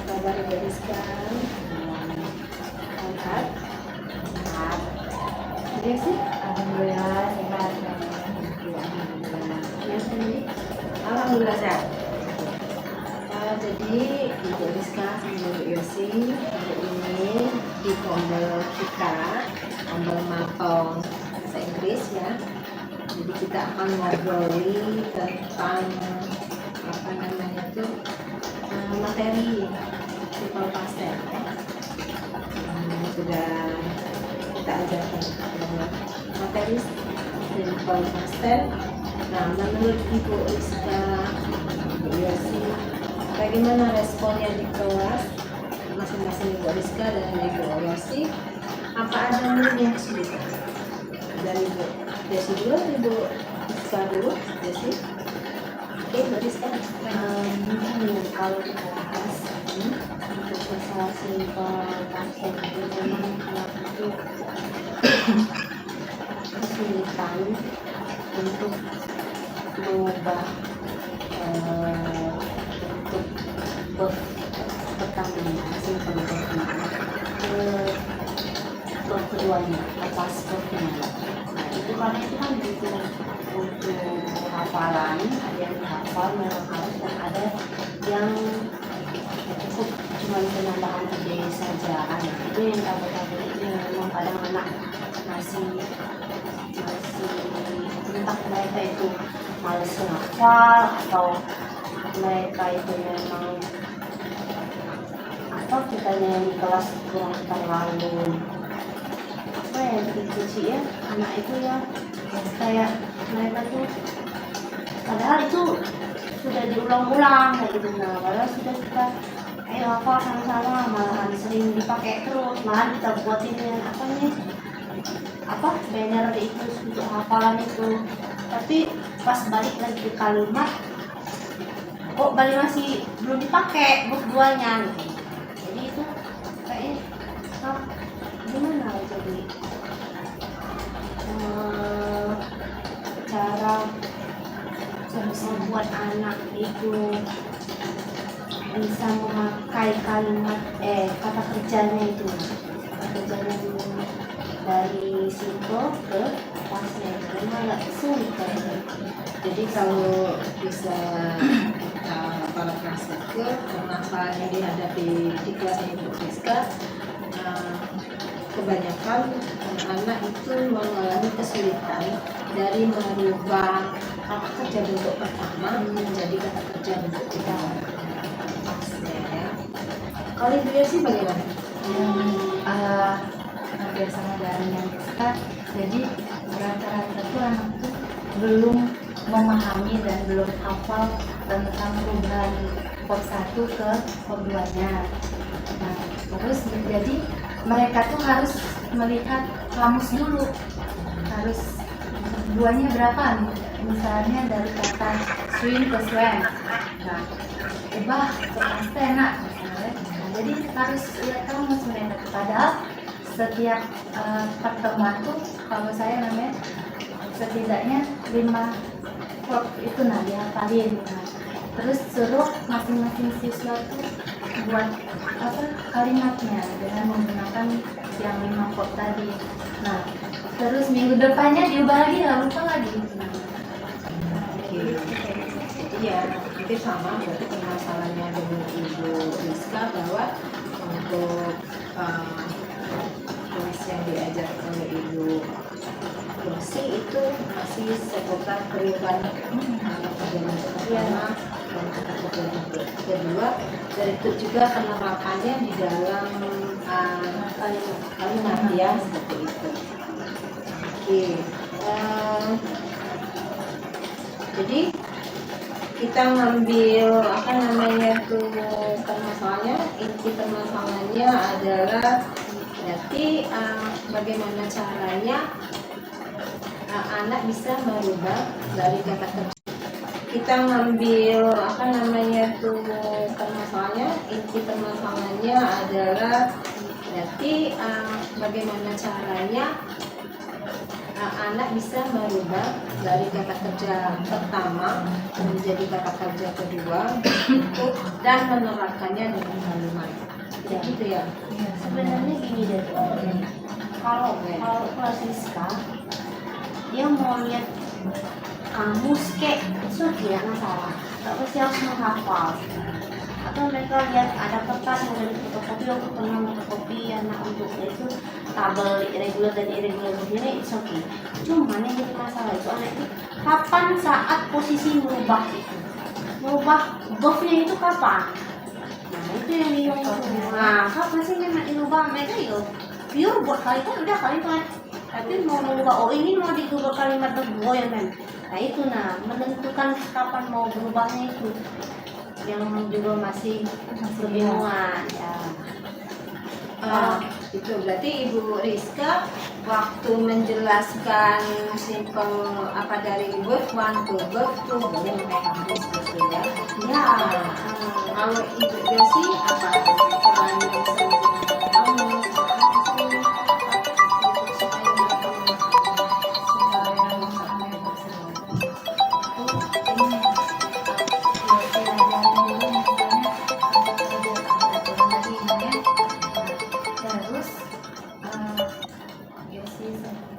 Kabar beriskan. Sehat. Iya sih. Alhamdulillah sehat. Ya sendiri. Alhamdulillah sehat. Jadi Ibu Rizka sama Ibu Yosi hari ini di Pondok kita ambil matong bahasa Inggris ya. Jadi kita akan ngobroli tentang apa namanya itu materi simple past tense ya. Sudah kita ajarkan materi simple past tense. Nah, menurut Ibu Rizka, Ibu Yosi, bagaimana responnya di kelas masing-masing Ibu Rizka dan Ibu Yosi? Apa ada yang sulit? Dari Ibu Yosi dulu, Ibu Rizka dulu, Yosi. Oke, Ibu Rizka. Mungkin kalau kita bahas untuk masalah simple past tense itu memang itu kesulitan untuk mengubah untuk verb pertamanya simple ke keduanya atas verbnya. Nah itu karena itu kan untuk hafalan, ada yang dihafal memang harus, dan ada yang cukup cuma penambahan ide saja. Itu yang kabel-kabel itu yang memang kadang anak masih entah mereka itu males menghafal atau mereka itu memang apa kitanya yang di kelas kurang terlalu apa ya kecil ya anak itu ya kayak mereka tuh padahal itu sudah diulang-ulang kayak gitu. Nah padahal sudah kita ayo hafal sama-sama, malahan sering dipakai terus, malahan kita buatin yang apa nih apa banner itu untuk hafalan itu, tapi pas balik lagi ke kalimat kok balik masih belum dipakai buat duanya gitu. Jadi itu kayaknya gimana jadi cara membuat anak itu bisa memakai kalimat kata kerjanya itu dari simple ke past tense memang agak sulit kayaknya. Jadi kalau bisa parafrase ke permasalahan yang dihadapi di kelasnya Ibu Rizka, kebanyakan anak-anak itu mengalami kesulitan dari merubah kata kerja bentuk pertama menjadi kata kerja bentuk kedua. Ya. Kalau Ibu Yosi bagaimana? Hampir sama dengan yang kita, jadi rata-rata tuh anak tuh belum memahami dan belum hafal tentang perubahan verb 1 ke verb 2-nya. Nah, terus jadi mereka tuh harus melihat kamus dulu, harus duanya berapa nih, misalnya dari kata swing ke swam, nah ubah ke past tense misalnya. Nah, jadi harus lihat kamus mereka. Padahal setiap pertemuan tuh kalau saya namanya setidaknya 5 verb itu dihafalin. Nah, terus suruh masing-masing siswa tuh buat apa kalimatnya dengan menggunakan yang 5 verb tadi. Nah, terus minggu depannya diubah lagi, nggak lupa lagi. Iya, itu sama berarti permasalahannya dengan Ibu Rizka bahwa untuk tulis yang diajar oleh Ibu Yosi itu masih seputar perubahan kata kerja pertama dan kata kerja kedua, dan itu juga penerapannya di dalam kalimat ya seperti itu. Oke, jadi kita ngambil apa namanya tuh permasalahannya, inti permasalahannya adalah berarti bagaimana caranya anak bisa merubah dari kata kerja. Kita ngambil apa namanya tuh permasalahannya, inti permasalahannya adalah berarti bagaimana caranya anak bisa merubah dari kata kerja pertama menjadi kata kerja kedua dan menerapkannya dengan kalimat. Ya. Gitu ya. Sebenarnya gini deh, kalau kelas Rizka dia mau lihat kamus kek itu tidak masalah, tak pasti harus menghafal. Atau mereka lihat ada kertas yang dari fotokopi, aku pernah fotokopi anak untuk itu tabel irregular dan irregular begini, it's okay. Cuman yang jadi masalah itu anak itu kapan saat posisi merubah itu, merubah buffnya itu kapan? Nah itu yang bingung. Nah kapan sih memang dirubah? Mereka itu pure buat kalimat udah kalimat, tapi mau merubah ini mau dirubah kalimat bergoyang kan? Nah itu menentukan kapan mau berubahnya itu yang juga masih kebingungan ya. Itu berarti Ibu Rizka waktu menjelaskan simple apa dari verb 1 ke verb 2 boleh pakai kamus gitu ya. Ya, Kalau Ibu Yosi apa? Selain bisa menggunakan kamus,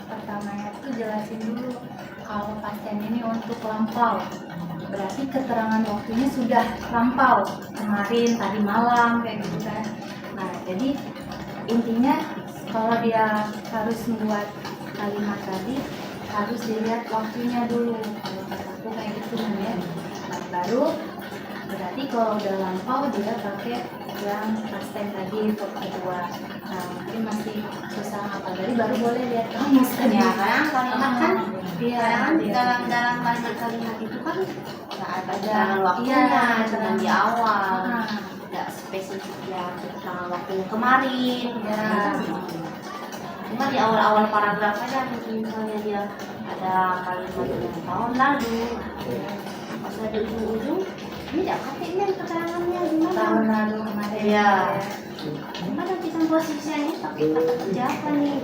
pertamanya tuh jelasin dulu kalau pasien ini untuk lampau, berarti keterangan waktunya sudah lampau kemarin tadi malam kayak gitu kan. Nah jadi intinya kalau dia harus membuat kalimat tadi harus dilihat waktunya dulu, kalau kataku kayak gitu ya. Nah, baru berarti kalau udah lampau dia pakai yang past tense tadi untuk kedua. Nah mungkin masih susah apa tadi baru boleh lihat kamus kan ya ya. kadang kalimat kan Dalam kalimat itu kan nggak ada waktunya, cuma di awal. nggak spesifik ya tentang waktunya kemarin ya. Cuma di awal-awal paragraf aja misalnya dia ada kalimat yang tahun lalu, pas ada ujung-ujung ini tidak katanya keterangannya gimana tahun lalu kemarin ya. Gimana kita posisinya pakai kata kerja apa nih?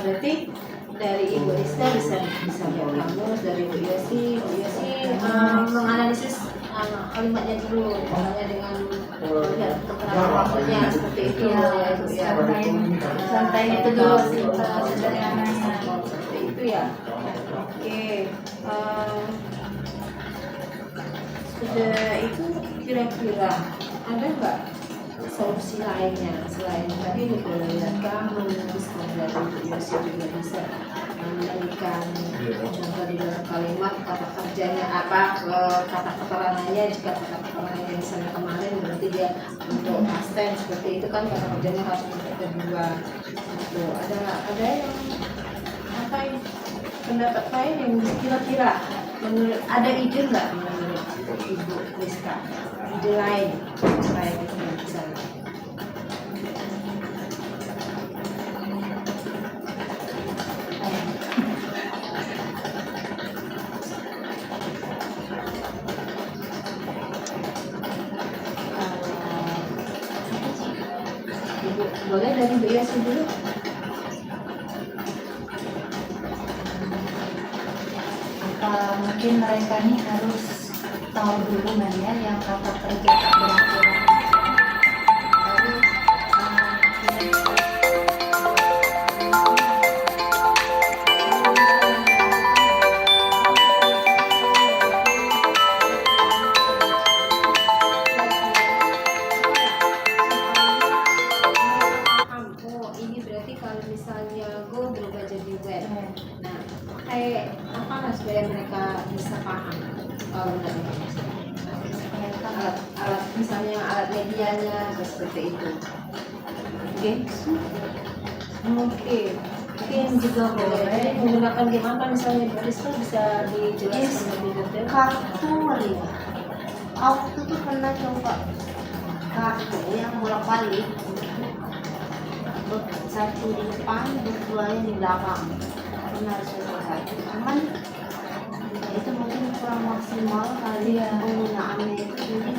Berarti dari Ibu Rizka bisa lihat kamus, dari Ibu Yosi menganalisis kalimatnya dulu, misalnya dengan melihat keterangan waktunya seperti itu ya Ibu ya. Santai itu dulu sih sederhananya. Seperti itu ya. Oke. Sudah itu kira-kira ada nggak solusi lainnya selain tadi lihat kamus, dari Ibu Yosi juga bisa memberikan contoh di dalam kalimat kata kerjanya apa, kata keterangannya jika kata keterangannya misalnya kemarin berarti dia untuk past tense seperti itu kan kata kerjanya harus untuk kedua. Itu ada yang apa yang pendapat lain yang kira-kira menurut ada ide nggak menurut Ibu Rizka, ide lain selain itu yang bisa boleh dari Bu Yasi dulu. Mungkin mereka ini harus tahu dulu ya yang kata kerja tak beraturan. Ini berarti kalau misalnya go berubah jadi web. Nah, kayak apa lah supaya mereka bisa paham kalau nggak alat misalnya alat medianya seperti itu. Mungkin juga boleh menggunakan gimana misalnya Bu Rizka bisa dijelaskan lebih detail. Kartu kali ya. Aku tuh pernah coba kartu yang bolak-balik, satu di depan, duanya di belakang. Pernah coba satu, cuman itu mungkin kurang maksimal kali ya penggunaannya itu, jadi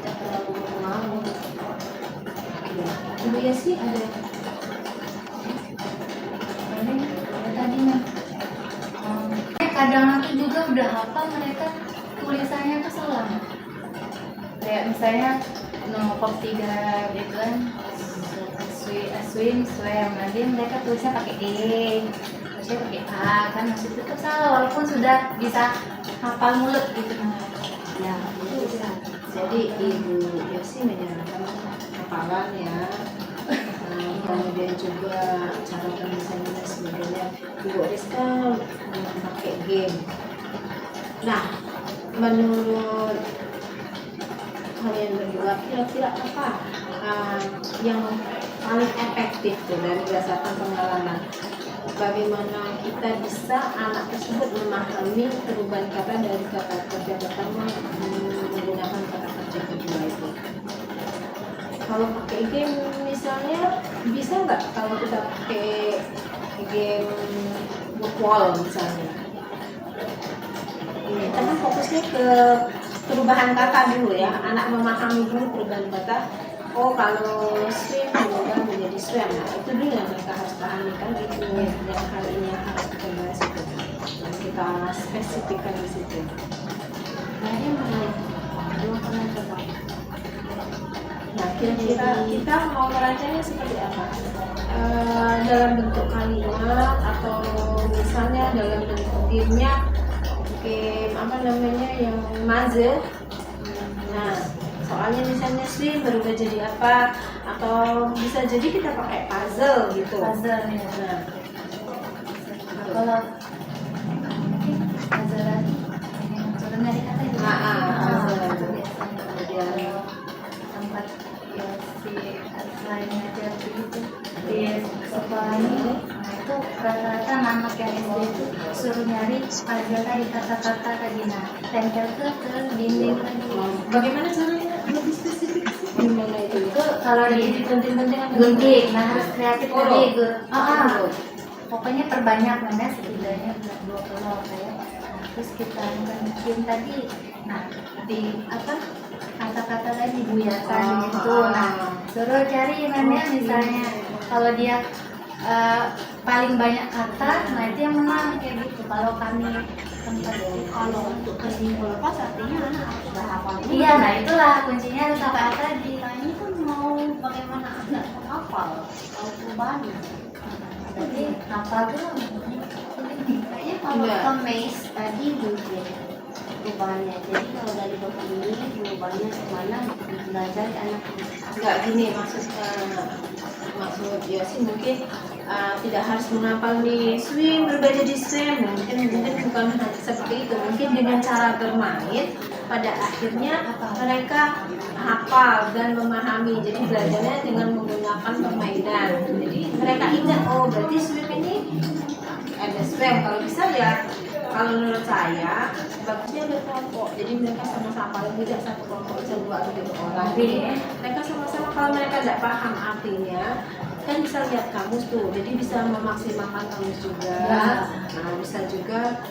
tidak terlalu berpengaruh. Ibu Yasi ada kadang nanti juga udah hafal mereka tulisannya tuh salah. Kayak misalnya nomor 3 gitu kan, swim, nanti mereka tulisnya pakai E, terusnya pakai A, kan maksud itu salah walaupun sudah bisa hafal mulut gitu. Ya, itu bisa. Jadi Ibu Yosi menyarankan hafalan ya. Kemudian juga cara penulisannya dan sebagainya. Ibu Rizka pakai game. Nah, menurut kalian berdua kira-kira apa yang paling efektif tuh dari berdasarkan pengalaman? Bagaimana kita bisa anak tersebut memahami perubahan kata dari kata kerja pertama menggunakan kata kerja kedua itu? Kalau pakai game misalnya bisa nggak kalau kita pakai game wall misalnya? Ini kan fokusnya ke perubahan kata dulu ya, anak memahami dulu perubahan kata. Oh, kalau swim berubah menjadi swim, nah itu dulu yang mereka harus pahami kan, itu yang kali ini yang harus kita bahas itu, dan kita spesifikkan di situ. Jadi menarik, dua pernah coba. Nah, kira-kira kita mau merancangnya seperti apa? Dalam bentuk kalimat atau misalnya dalam bentuk game-nya, game apa namanya yang puzzle. Nah, soalnya misalnya swim berubah jadi apa, atau bisa jadi kita pakai puzzle gitu. Puzzle ya. Nah, Kalau puzzle lagi, yang turun dari kata itu. puzzle. Kemudian tempat ya si selain ngajar begitu di sekolah ini, nah itu rata-rata anak yang SD itu suruh nyari puzzle tadi kata-kata tadi, nah tempel ke dinding tadi. Bagaimana caranya lebih spesifik? Gimana itu? Itu kalau di gunting-gunting gunting, nah harus kreatif tadi. Oh. Pokoknya perbanyak mana setidaknya 20 kayak. Nah, terus kita bikin tadi, nah di apa kata-kata tadi buyatan gitu. Nah suruh cari mana misalnya kalau dia paling banyak kata, nah itu yang menang kayak gitu. Kalau kami tempat Kalau untuk kesimpul lepas artinya anak harus sudah hafal dulu. iya, nah itulah kuncinya harus apa tadi. Nah ini kan mau bagaimana anak menghafal kalau perubahannya. Jadi hafal tuh Kayaknya kalau Enggak. kemes tadi mungkin perubahannya. Jadi kalau dari bab ini perubahannya kemana belajar anak Enggak gini maksud ya sih mungkin tidak harus menghafal di swim berubah jadi swim, mungkin bukan seperti itu, mungkin dengan cara bermain pada akhirnya mereka hafal dan memahami, jadi belajarnya dengan menggunakan permainan, jadi mereka ingat oh berarti swim ini ada swim, kalau bisa ya kalau menurut saya bagusnya berkelompok, jadi mereka sama-sama paling tidak satu kelompok bisa 2 atau 3 orang, jadi mereka sama-sama kalau mereka tidak paham artinya kan bisa lihat kamus tuh, jadi bisa memaksimalkan kamus juga, nah bisa juga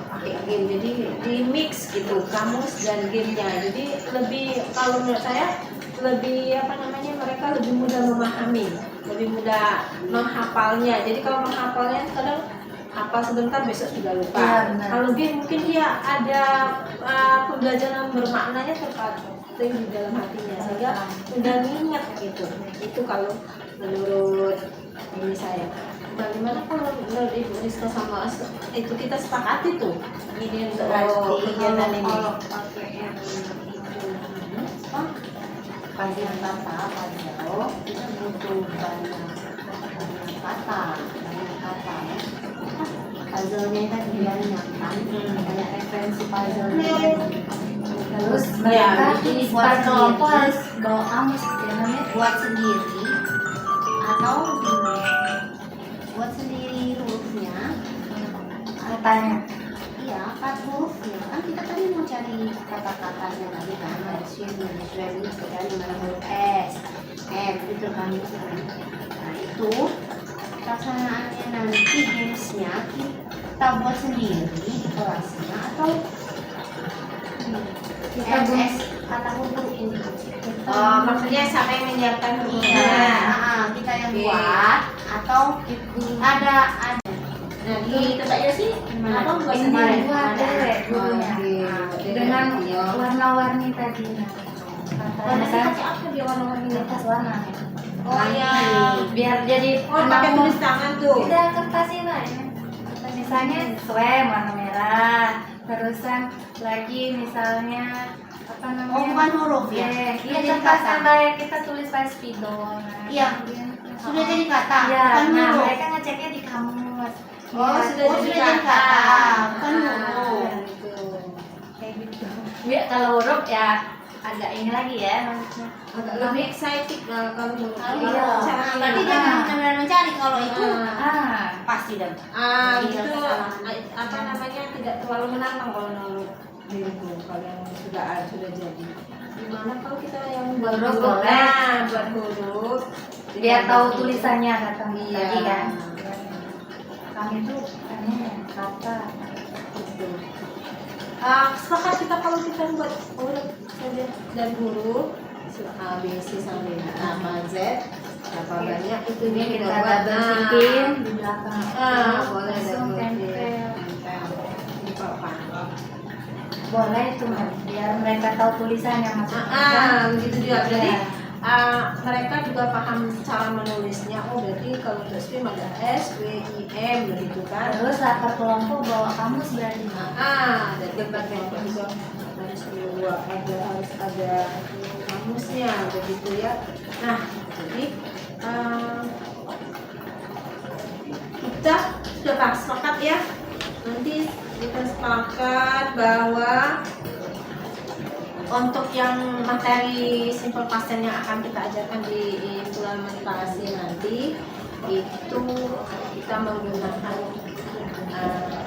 pakai game, jadi di mix gitu kamus dan gamenya, jadi lebih kalau menurut saya lebih apa namanya mereka lebih mudah memahami, lebih mudah menghafalnya, jadi kalau menghafalnya kadang hafal sebentar besok sudah lupa. Ya, benar. Kalau game mungkin dia ada pembelajaran bermaknanya terpatri di dalam hatinya sehingga udah ingat gitu. Itu kalau menurut ini saya. Bagaimana kalau menurut Ibu Rizka sama itu kita sepakati tuh ini untuk kegiatan ini. Kalau pakai yang itu bagian kata puzzle kita butuh banyak kata ya. Puzzle-nya tadi banyak kan, banyak referensi puzzle-nya. terus Ya, mereka jadi per buat kelompok sendiri. harus bawa kamus ya namanya. Buat sendiri atau buat sendiri rules-nya. Katanya Iya, kan hurufnya kan kita tadi mau cari kata-katanya tadi kan, ada swim, gitu kan, dengan huruf S, M gitu kan. Nah itu pelaksanaannya nanti gamesnya kita buat sendiri di kelasnya atau kita MS kata huruf ini. Oh, maksudnya siapa yang menyiapkan Iya, hurufnya? kita yang Oke. buat atau ada Nah di tempat ya sih apa buat Ini sendiri? buat dewek gurunya. Dengan Iya. warna-warni tadi. Warna Katanya kan kasih apa dia warna-warni? kertas warna. Oh ya. Biar jadi Oh pakai tulis tangan tuh. Udah kertas ini lah ya. Misalnya swem warna merah. Terusan lagi misalnya apa namanya? Oh bukan huruf ya? Iya, Sudah jadi kertas kata. yang kayak kita tulis pakai spidol. Nah, Iya. kemudian- Sudah jadi kata. Iya, Bukan nah huruf. mereka ngeceknya di kamus. Oh Iya, sudah Oh, jadi sudah jadi kata. kata. Bukan huruf. Ah, gitu. kayak gitu. Biar kalau huruf ya agak ini lagi ya maksudnya. Agak lebih excited kalau huruf. Iya. Berarti dia Ah. benar-benar mencari kalau itu Ah, pasti dong. Gitu Iya, apa namanya tidak terlalu menantang kalau menurut diriku kalau yang sudah jadi. Gimana kalau kita yang buat Huruf huruf? boleh. Nah, buat huruf. biar tahu tulisannya kata Iya. tadi kan. Kami tuh kata Gitu. Sepakat kita kalau kita buat huruf saja dan huruf A, B, C sampai Z berapa banyak itu ini dia kita buat. double tikin di belakang. Boleh Langsung double tick. tempel. Tempel. Ini papan. Boleh itu biar mereka tahu tulisannya maksudnya. Begitu juga. Jadi Iya. mereka juga paham cara menulisnya. Oh berarti kalau untuk SPM ada S, W, I, M begitu kan? Terus lapor kelompok bawa kamus berarti. Dan debat kelompok juga harus ada kamusnya begitu ya. Nah jadi kita sudah sepakat ya. Nanti kita sepakat bahwa untuk yang materi simple past tense yang akan kita ajarkan di implementasi nanti itu kita menggunakan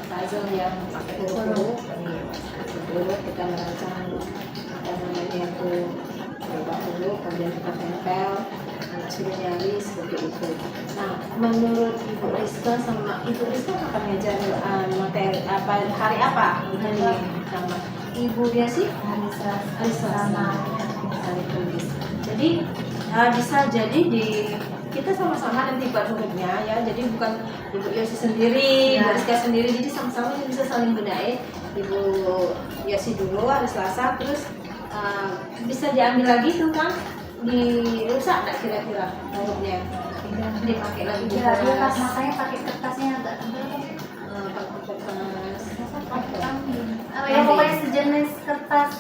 puzzle yang pakai huruf. Huruf kita merancang apa namanya itu berubah huruf, kemudian kita tempel sudah nyari seperti itu. Nah, menurut Ibu Rizka sama Ibu Rizka akan ngajar materi apa hari apa? Sama Ibu dia sih Hari hari Selasa sama hari Kamis. Jadi bisa jadi di kita sama-sama nanti buat hurufnya ya. Jadi bukan Ibu Yosi sendiri, Ibu Ya. Rizka sendiri. Jadi sama-sama bisa saling bedain. Ibu Yosi dulu hari Selasa, terus bisa diambil lagi tuh kan, dirusak nggak kira-kira hurufnya? Dipakai lagi di ya dia kelas. makanya pakai kertasnya agak tebal. Pakai kertas. Oh ya pokoknya sejenis kertas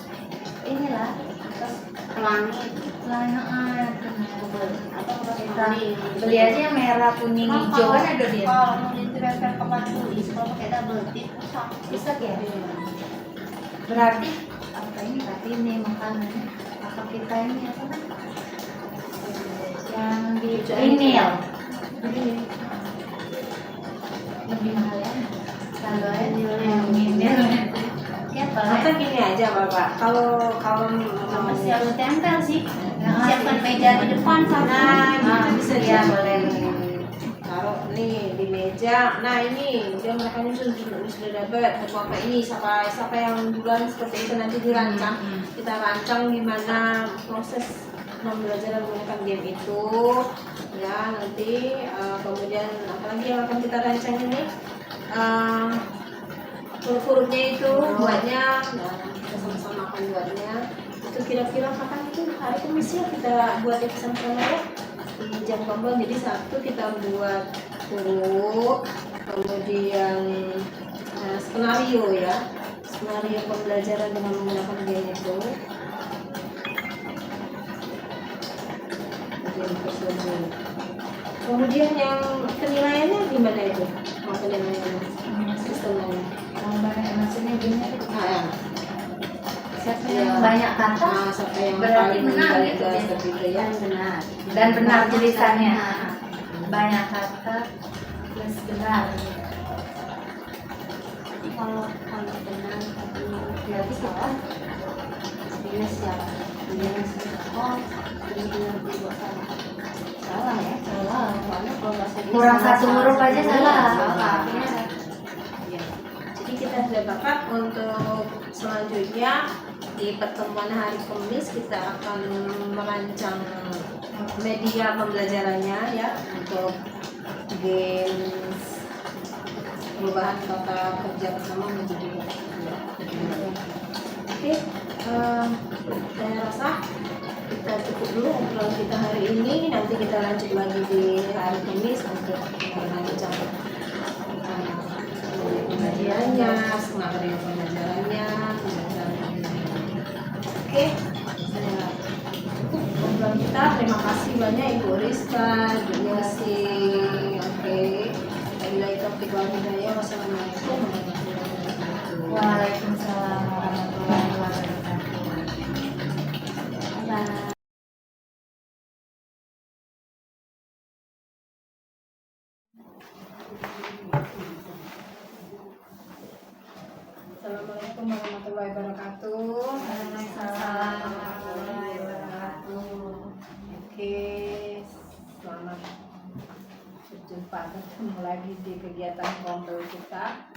inilah Pelangi. Kita beli aja yang merah kuning hijau kan ada dia. Kalau mau ditempel papan tulis, kalau pakai double tip rusak. Bisa ya. Berarti apa ini berarti ini makanan apa kita ini apa kan? Yang di vinyl lebih mahal ya. Kalau yang vinyl ya Atau gini aja Bapak, kalau Masih harus tempel sih. Siapkan meja di depan sana. Nah, bisa ya jadi. boleh. Taruh nih di meja. Nah ini dia mereka sudah dapat apa ini siapa yang duluan seperti itu nanti dirancang. Kita rancang gimana proses pembelajaran menggunakan game itu ya nanti kemudian apalagi yang akan kita rancang ini huruf-hurufnya itu buatnya dan kita sama-sama akan buatnya itu kira-kira kapan itu hari Kamis ya kita buat itu sama-sama ya di jam kembang. Jadi Sabtu kita buat huruf kemudian skenario ya, skenario pembelajaran dengan menggunakan game itu game tersebut. Kemudian yang penilaiannya gimana itu? Penilaiannya sistemnya Maksudnya gini ya. siapa Iya. yang banyak kata Siapa yang berarti paling benar banyak gitu ya. seperti itu ya. Dan benar tulisannya banyak kata plus benar. Kalau benar tapi Berarti kita minus siapa? Minus. Oh, benar dibuat salah. Salah ya? salah. Soalnya kalau bahasa Inggris Kurang satu huruf aja salah. Salah. Ya. Jadi kita sudah bakat untuk selanjutnya di pertemuan hari Kamis kita akan merancang media pembelajarannya ya untuk games perubahan kata kerja bersama menjadi oke. Saya rasa kita cukup dulu obrolan kita hari ini. Nanti kita lanjut lagi di hari Kamis untuk merancang pengajiannya, materi pengajarannya. Oke, saya cukup obrolan kita. Terima kasih banyak Ibu Rizka, Ibu Yasi. Oke, wabillahi taufiq wal hidayah. Wassalamualaikum warahmatullahi wabarakatuh. Waalaikumsalam warahmatullahi wabarakatuh. Bye. Assalamualaikum warahmatullahi wabarakatuh. Waalaikumsalam warahmatullahi wabarakatuh. Oke, selamat berjumpa ketemu lagi di kegiatan Kombel kita.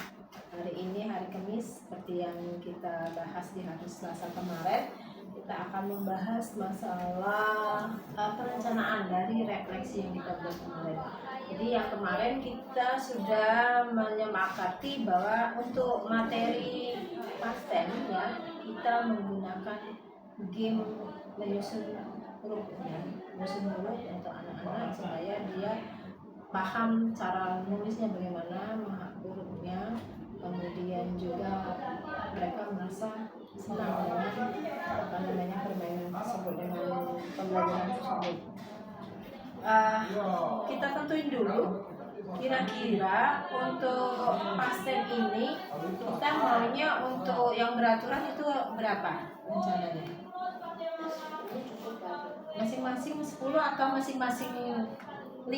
Hari ini hari Kamis, seperti yang kita bahas di hari Selasa kemarin, kita akan membahas masalah perencanaan dari refleksi yang kita buat kemarin. Jadi yang kemarin kita sudah menyepakati bahwa untuk materi pasten ya, kita menggunakan game menyusun huruf ya, menyusun huruf untuk anak-anak supaya dia paham cara nulisnya bagaimana, hurufnya, kemudian juga mereka merasa senang dengan permainan tersebut, dengan pembelajaran tersebut. Kita tentuin dulu kira-kira untuk pasten ini kita maunya untuk yang beraturan itu berapa rencananya? Masing-masing 10 atau masing-masing 5?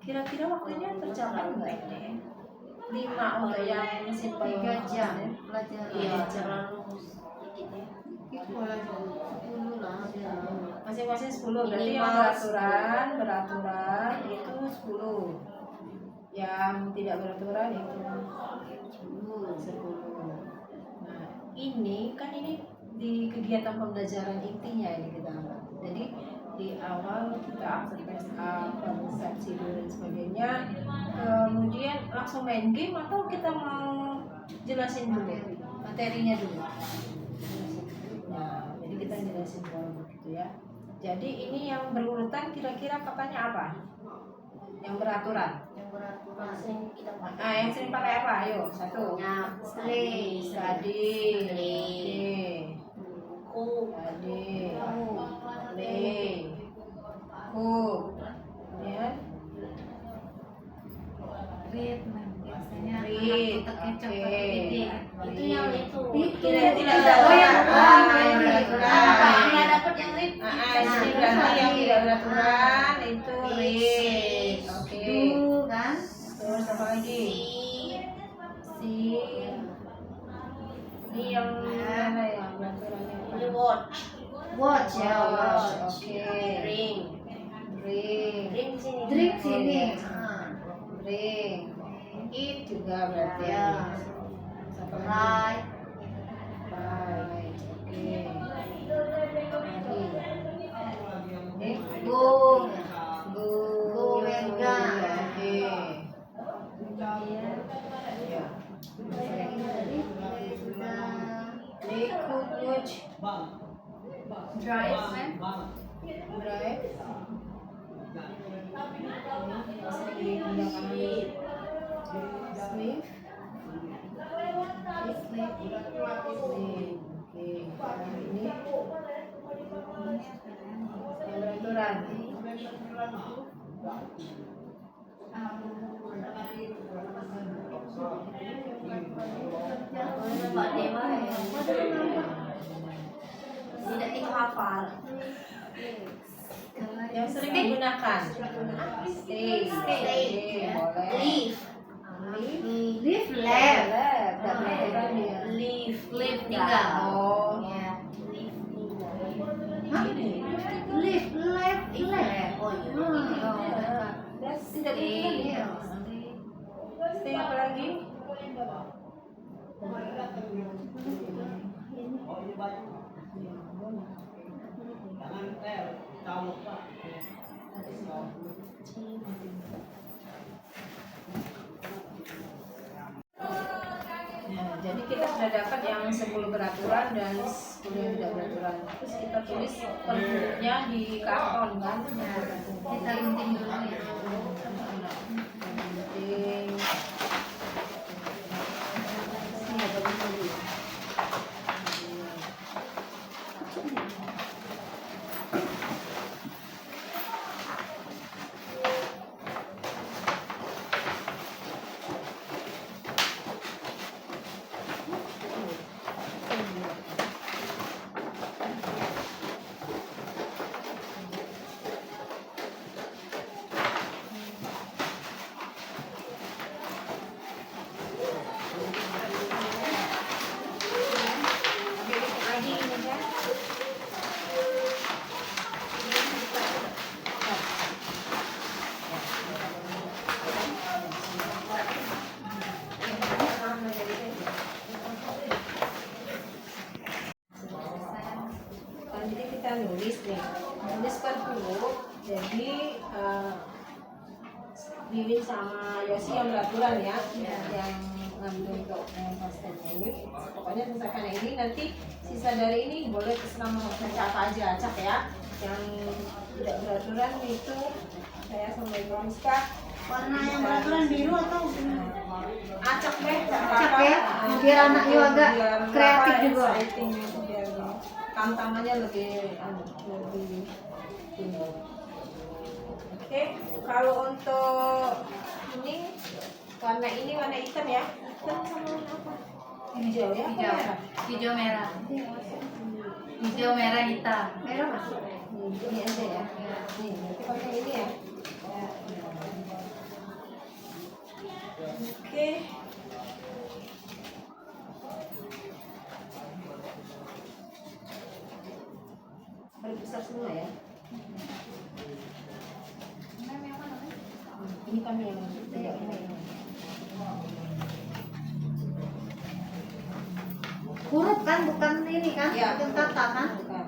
Kira-kira waktunya tercapai nggak ini? 5 untuk yang simpel 3 jam pelajaran. Iya, terlalu sedikit ya. Masing-masing 10, berarti yang beraturan itu 10, yang tidak beraturan itu 10. Nah ini kan ini di kegiatan pembelajaran intinya ini kita, jadi di awal kita konsepsi dulu dan sebagainya, kemudian langsung main game atau kita mau jelasin dulu materinya dulu. Nah, jadi kita jelasin dulu begitu ya. Jadi ini yang berurutan kira-kira katanya apa? Yang beraturan. Yang beraturan sering kita pakai. Yang sering pakai apa? Ayo, 1. Study. Ya. Read, biasanya Read. anak Oke. Itu yang itu. Tidak Oh, yang beraturan. dapat yang read. Ini berarti yang tidak beraturan itu read. Oke. Do kan? Terus apa lagi? Si. Ini yang mana ya beraturannya? Ini watch. Watch ya, watch. Oke. Ring. Ring. Ring di sini. Drink sini. Ring. Eat juga berarti. Ya. Apa lagi? Right. Right. Oke. Lagi. Go. Go. Go and go. Oke. Ya. They could watch. Drive kan? Drive. Sleep. Ini beraturan. Pak Dewa ya. Tidak itu hafal. Yang sering digunakan. Stay. Stay. Boleh. Leave. Live left. Dan beraturan dia. Leave. Leave tinggal. Oh. Ya. Leave tinggal. Hah? Live left left. Oh iya. Tidak digunakan. Stay apa lagi? yang 10 beraturan dan 10 yang tidak beraturan. Terus kita tulis per bukunya di karton kan. Ya, kita gunting dulu ya. Gunting. Ini ada dulu. Jadi kita nulis nih, nulis per huruf. Jadi Wiwin sama Yosi yang beraturan ya, yang ngambil untuk posternya ini. Pokoknya misalkan yang ini nanti sisa dari ini boleh terserah mau baca apa aja, acak ya. Yang tidak beraturan itu saya sama Ibu Rizka. Warna yang beraturan biru atau Acak deh, Acak ya, biar anak juga kreatif juga. Biar tantangannya lebih tinggi. Oke, kalau untuk ini warna hitam ya, hitam sama warna apa? Hijau ya? Hijau merah. Hijau merah hitam. Merah masuk. Ini aja ya. Nih, nanti pakai ini ya. Oke. Baru besar semua ya. Ini kami yang tidak ini. Huruf kan, bukan ini kan? Ya, Bukan kata kan? bukan.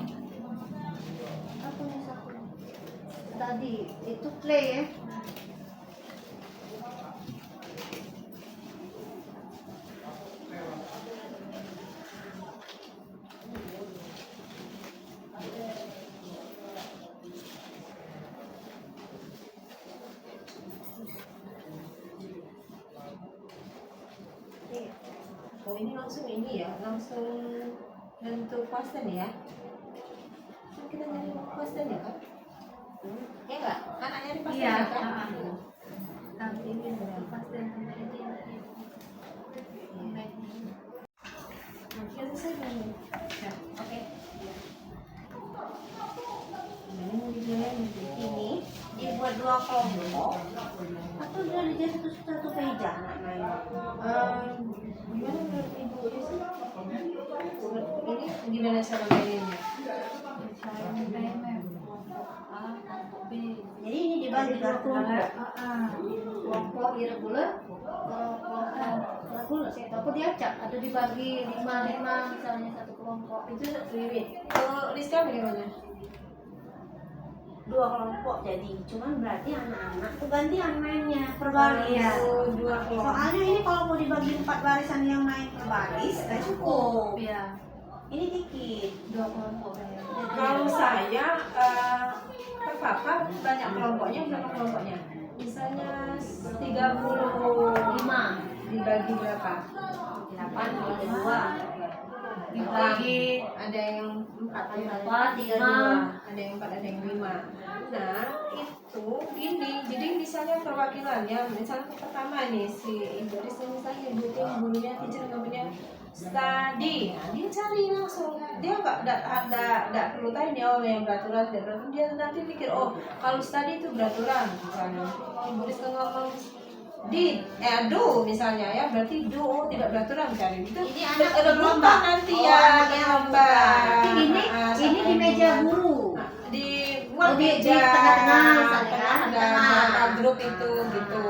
Apa yang satu? Tadi itu play ya. Oh ini langsung ini ya, langsung bentuk poster ya. Kan kita nyari poster ya kan? Ya enggak? Kan nyari poster Iya, kan? Nanti ini pasti Nanti selesai belum? Ya, oke. Ini mau dijualin ini dibuat 2 kelompok atau udah dijadi satu meja? Gimana menurut Ibu Yusuf? Ini gimana cara mainnya? Jadi ini dibagi 2 kelompok. kelompok irregular, kelompok saya tahu diacak atau dibagi 5 misalnya satu kelompok. Itu Wiwin. Kalau Rizka bagaimana? 2 kelompok jadi, cuman berarti anak-anak tuh gantian mainnya per baris. Iya. 2 kelompok. Soalnya ini kalau mau dibagi 4 barisan yang main per baris gak cukup. Iya, Ini dikit. 2 kelompok ya. Kalau saya per kakak banyak kelompoknya, berapa kelompoknya? Misalnya 35 dibagi berapa? 8 kalau ada 2. Dibagi Ada yang 4, 4, 5. ada yang 4, ada yang 5. Nah itu gini, jadi misalnya perwakilannya, misalnya pertama nih si Ibu Rizka misalnya gurunya teacher namanya study, nah, dia cari langsung, dia nggak perlu tanya oh yang beraturan tidak beraturan, dia nanti pikir oh kalau study itu beraturan misalnya. Ibu Rizka ngomong do misalnya ya, berarti do oh, tidak beraturan cari itu. Ini anak berlomba nanti ya, berlomba. Ini di meja guru. Di Oh, di meja tengah-tengah misalnya kan, ada tengah. grup itu gitu.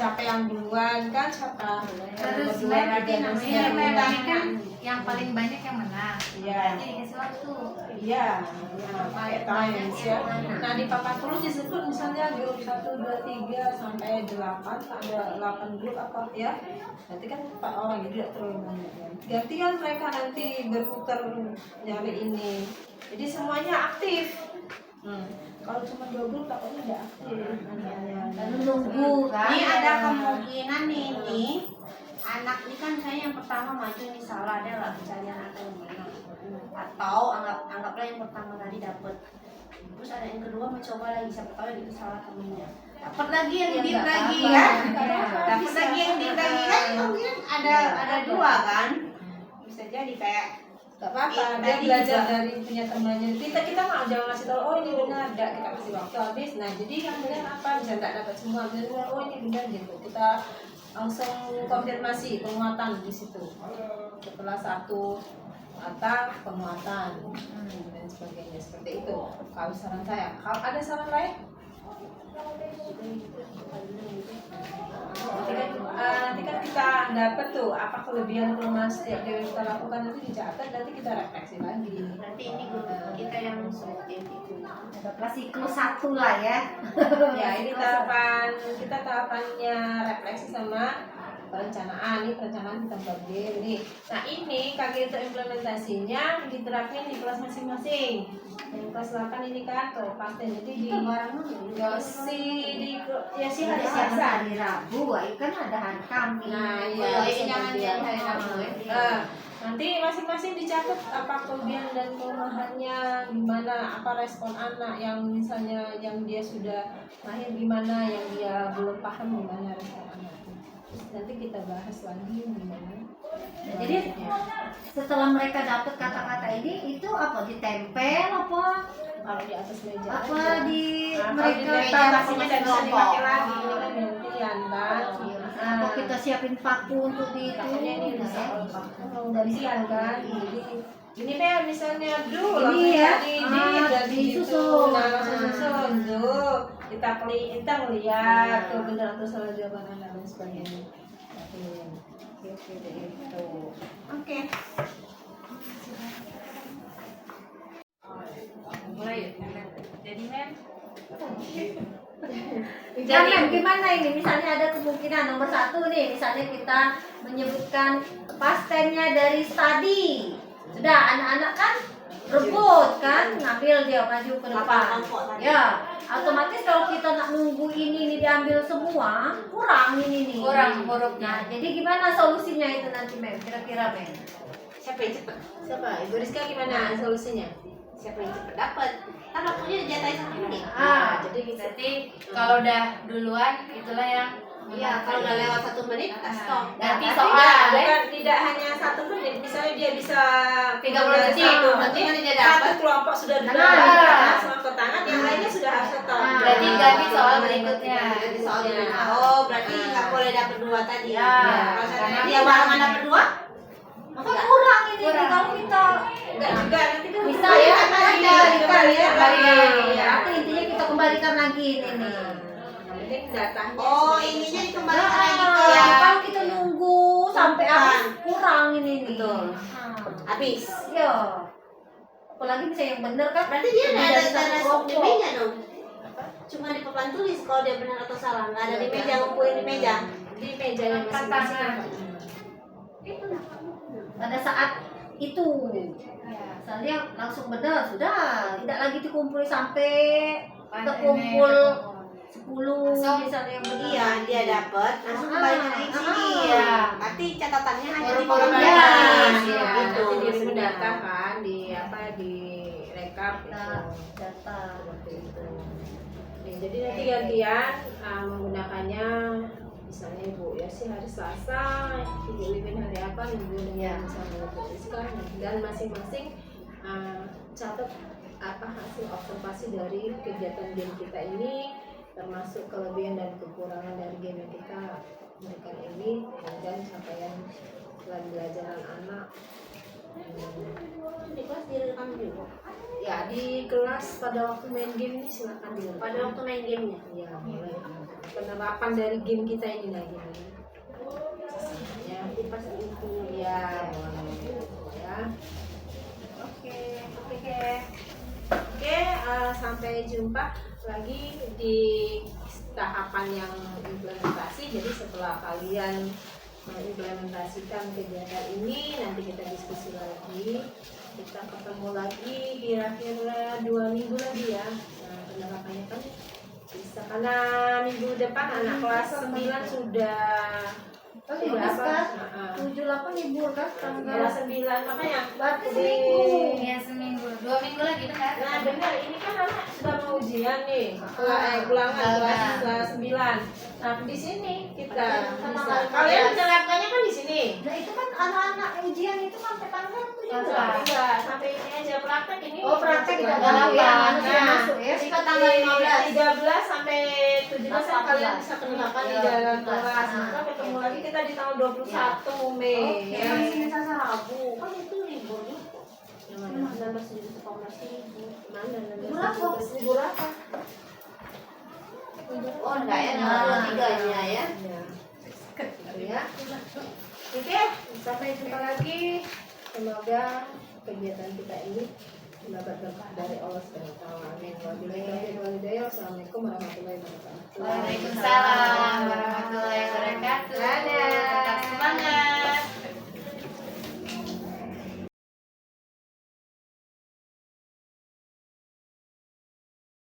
siapa yang duluan kan, siapa Terus berdua, berarti tiga, dan namanya sebagainya. ini kan yang paling banyak yang menang. Iya. Berarti dikasih waktu. Iya, pakai times ya. Nah di papan tulis disebut misalnya grup 1, 2, 3 sampai 8, ada 8 grup apa ya. Nanti kan 4 orang jadi tidak terlalu banyak ya. Gantian mereka nanti berputar nyari ini. Jadi semuanya aktif. Kalau cuma 2 grup takutnya tidak aktif. Lalu nunggu kan. Ini ada kemungkinan nih, anak ini kan saya yang pertama maju nih, salah ada lah pencarian atau gimana, atau anggaplah yang pertama tadi dapet, terus ada yang kedua mencoba lagi, siapa tahu yang itu salah temennya, dapat lagi yang Ya, deep nggak lagi apa-apa. kan, Nggak apa-apa, dapat bisa. lagi yang deep lagi kan, kemungkinan ada dua kan, bisa jadi kayak Gak apa-apa, Iya, dia tadi belajar juga. dari punya temannya. Kita mau jangan ngasih tahu, oh ini benar, enggak, kita kasih waktu habis. Nah jadi yang benar apa, bisa enggak dapat semua, benar, oh ini benar gitu. Kita langsung konfirmasi penguatan di situ. Setelah 1 kata penguatan dan sebagainya seperti itu. Kalau saran saya, kalau ada saran lain? Nanti kan kita dapat tuh apa kelebihan kelemahan setiap yang kita lakukan, nanti dicatat, nanti kita refleksi lagi. berarti ini guru kita yang seperti itu. Ada siklus 1 lah ya. Ya ini kita tahapannya refleksi sama perencanaan. Ini perencanaan kita bab game nih. Nah ini kaki untuk implementasinya diterapin di kelas masing-masing. Yang kelas 8 ini kan tuh pasti jadi di Yosi ya sih hari Ada Selasa. hari Rabu, itu kan ada hari Kamis. Nah, iya, bisa jangan jadi jangan hari Rabu ya. nanti masing-masing dicatat apa kelebihan dan kelemahannya, gimana apa respon anak yang misalnya yang dia sudah mahir gimana, yang dia belum paham gimana respon anak. Terus nanti kita bahas lagi gimana. Nah, jadi setelah mereka dapat kata-kata ini, itu apa ditempel apa? Kalau di atas meja Apa aja. di Nah, kalau mereka di meja taruh pastinya tidak bisa kelompok. dipakai lagi, ini kan gantian kan. Atau kita siapin paku untuk di itu? Takutnya ini bisa gantian kan. Jadi ini deh misalnya Ini ya, jadi disusun. nah langsung susun tuh kita lihat tuh benar atau salah jawaban anak dan sebagainya. Oke itu. Oke. Mulai. Jadi men. Jadi Gimana ini? Misalnya ada kemungkinan nomor 1 nih, misalnya kita menyebutkan past tense-nya dari study. Sudah anak-anak kan rebut kan, ngambil dia maju ke depan. Kelompok tadi. Ya, otomatis kalau kita nak nunggu ini diambil semua, kurang ini nih. Kurang hurufnya. Nah, jadi gimana solusinya itu nanti, Mem? Kira-kira, Mem? Siapa yang cepet? siapa? Ibu Rizka gimana solusinya? Siapa yang cepet dapat? Kan waktunya dijatahin sama ini. Jadi Berarti kalau udah duluan itulah yang Iya, kalau udah lewat 1 menit kita stop. Nanti Tapi soal tidak hanya 1 menit, misalnya dia bisa 30 detik. Berarti kan dia dapat. satu kelompok sudah Nah, langsung ke tangan, yang lainnya sudah harus stop. Berarti ganti soal berikutnya. Jadi soalnya. Oh, berarti nggak boleh dapat 2 tadi. Ya, Kalau karena saya dia barengan dapat 2? Maka kurang ini Kurang. kalau kita Enggak juga nanti kan bisa ya kembalikan ya. Ya. Tapi intinya kita kembalikan lagi ini nih. Yang penting datanya. Oh, ininya dikembalikan lagi Nah, ke yang kalau kita nunggu sampai habis kurang ini nih. Betul. habis. Iya. Apalagi bisa yang bener kan? Berarti dia nggak ada Dari satu tanda kelompok. di meja dong. Cuma di papan tulis kalau dia benar atau salah, nggak ada di meja, ngumpulin di meja. Di mejanya masing-masing. Pada saat itu misalnya langsung benar sudah tidak lagi dikumpul sampai kita kumpul 10 misalnya yang benar. Iya, dia dapat langsung kembalikan lagi ke sini. Iya. Berarti catatannya hanya di Huruf-huruf kolom aja. depan. Iya, Gitu. nanti diri mendata kan di apa di rekap itu. Data. Seperti itu. Nih, jadi nanti gantian menggunakannya misalnya Ibu ya sih hari Selasa, Ibu Limin hari apa, Ibu dengan misalnya Ibu Rizka, dan masing-masing catat apa hasil observasi dari kegiatan game kita ini, termasuk kelebihan dan kekurangan dari game yang kita berikan ini, dan capaian pembelajaran anak. Di kelas direkam juga. Ya di kelas pada waktu main game ini silakan direkam. Pada waktu main gamenya. Ya boleh. penerapan dari game kita ini lagi nih. Ya, pas itu ya, ya. Oke, sampai jumpa lagi di tahapan yang implementasi. Jadi setelah kalian mengimplementasikan kegiatan ini, nanti kita diskusi lagi. Kita ketemu lagi kira-kira 2 minggu lagi ya. Nah, penerapannya kan bisa, karena minggu depan anak kelas 9 sudah Kan bagus kan? 7-8 libur kan? tanggal 9, makanya Berarti di Iya seminggu, 2 minggu lagi benar. nah benar, ini kan anak sudah mau ujian nih, ulangan kelas 9. Nah di sini kita bisa, kalian menerapkannya kan di sini. Nah itu kan anak-anak ujian itu sampai tanggal 17. Enggak, sampai ini aja praktek ini. Oh praktek kita Nah, tahu ya, Nah, manusia masuk ya. Jadi ke tanggal 15. 13 sampai 17 kan kalian bisa kenakan di dalam kelas. Nah, Maka ketemu lagi kita di tanggal 21 Mei. Oke. Ya. Senin Selasa Rabu kan itu libur juga. Yang mana? 19.000. Mana? Libur apa? Libur apa? Oh enggak ya, tanggal 23-nya ya. Ya. Oke, sampai jumpa lagi. Semoga kegiatan kita ini mendapat berkah dari Allah SWT. Amin. Wassalamualaikum warahmatullahi wabarakatuh. Waalaikumsalam.